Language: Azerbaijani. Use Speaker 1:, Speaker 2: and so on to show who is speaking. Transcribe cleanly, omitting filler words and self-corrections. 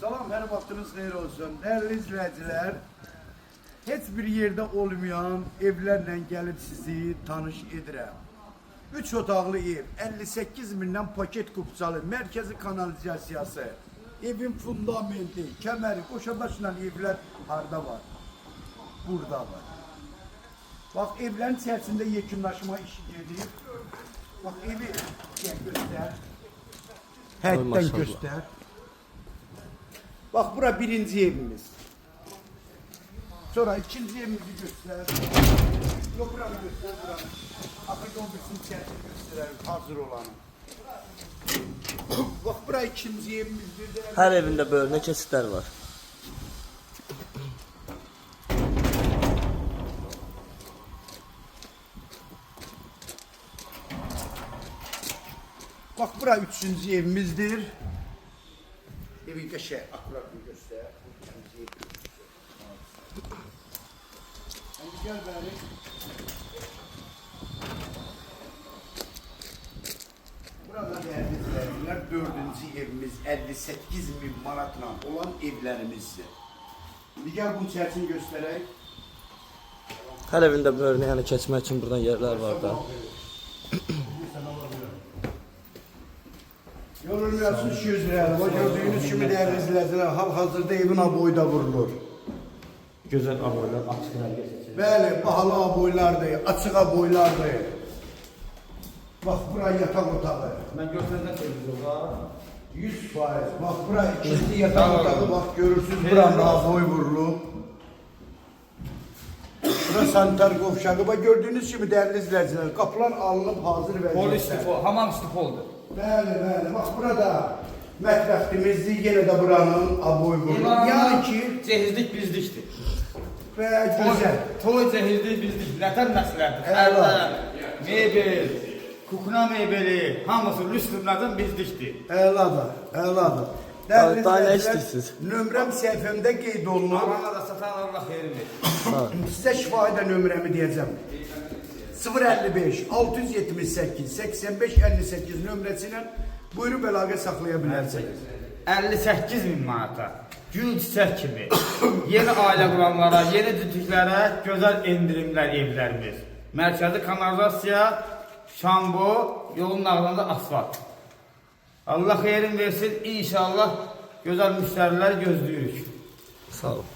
Speaker 1: Salam, her vaxtınız xeyir olsun. Değerli izləyicilər, heç bir yerdə olmayan evlərlə gəlib sizi tanış edirəm. 3 otaqlı ev, 58 mindən paket kupçalı, mərkəzi kanalizasiyası, evin fundamenti, kəməri, qoşadaşla evlər harda var? Burada var. Bax, evlərin içərisində yekunlaşma işi gedir. Bax, evi göstər. Həddən göstər. Bax, bura birinci evimiz. Sonra ikinci evimizi göstər. Yok, buranı göstər, buranı. Afrika 11'sin içərisini göstərərik, hazır olanı. Bax, bura ikinci evimizdir.
Speaker 2: Hər evində bölünə keçidlər var.
Speaker 1: Bax, bura üçüncü evimizdir. Evin qəşəng, akuratını göstər. Hadi gel bari. Burada değerli izləyicilər, dördüncü evimiz 58 bin manatla olan evlərimizdir. Bir gel bunun içərisini göstərək.
Speaker 2: Hər evində bölünə yəni keçmək üçün buradan yerlər var da.
Speaker 1: Yorulmuyorsunuz 100 liraya. O gördüğünüz kimi değerli izləyicilər, hal-hazırda evin aboyda vurulur.
Speaker 2: Gözəl aboylar, açıq rəngə seçilir.
Speaker 1: Bəli, bahalı aboylardır, açıq aboylardır. Bax, bura yataq otağı.
Speaker 2: Mən görsəndən televizor var.
Speaker 1: 100%. Bax, bura ikinci yataq otağı, bax, görürsünüz, buranda aboy vurulur. Bura sanitar qovşağı. Bax, gördüğünüz kimi değerli izləyicilər, qapılar alınıb hazır vəziyyətdə.
Speaker 3: Pol istifo, hamam istifoldur.
Speaker 1: Bəli, bəli. Bax, burada mətbəxtimizdir, yenə də buranın aboy vurulur. Yəni ki,
Speaker 3: Cehizlik bizdikdir.
Speaker 1: və gözəl.
Speaker 3: Toy cehizlik bizdik. Nətər məsələdir?
Speaker 1: Əla.
Speaker 3: Mebel, kukuna mebeli, hamısı lüstrümlərdən bizdikdir.
Speaker 1: Əladır, əladır.
Speaker 2: Daha nə
Speaker 1: izləyicilər,
Speaker 2: istəyirsiniz?
Speaker 1: Nömrəm səhifəmdə qeyd olunur.
Speaker 3: Arana da satan Allah xeyrini verir.
Speaker 1: Sizə şifahi də nömrəmi deyəcəm. 055 678 85 58 nömrəsi ilə buyurub əlaqə saxlaya bilərsiniz.
Speaker 3: 58 bin manata. Gül çiçək kimi. Yeni ailə quranlara, yeni cütüklərə gözəl endirimlər evlərimiz. Mərkəzi kanalizasiya, şambo, yolun ağzında asfalt. Allah xeyrin versin, inşallah gözəl müştərilər gözləyirik.
Speaker 2: Sağ olun.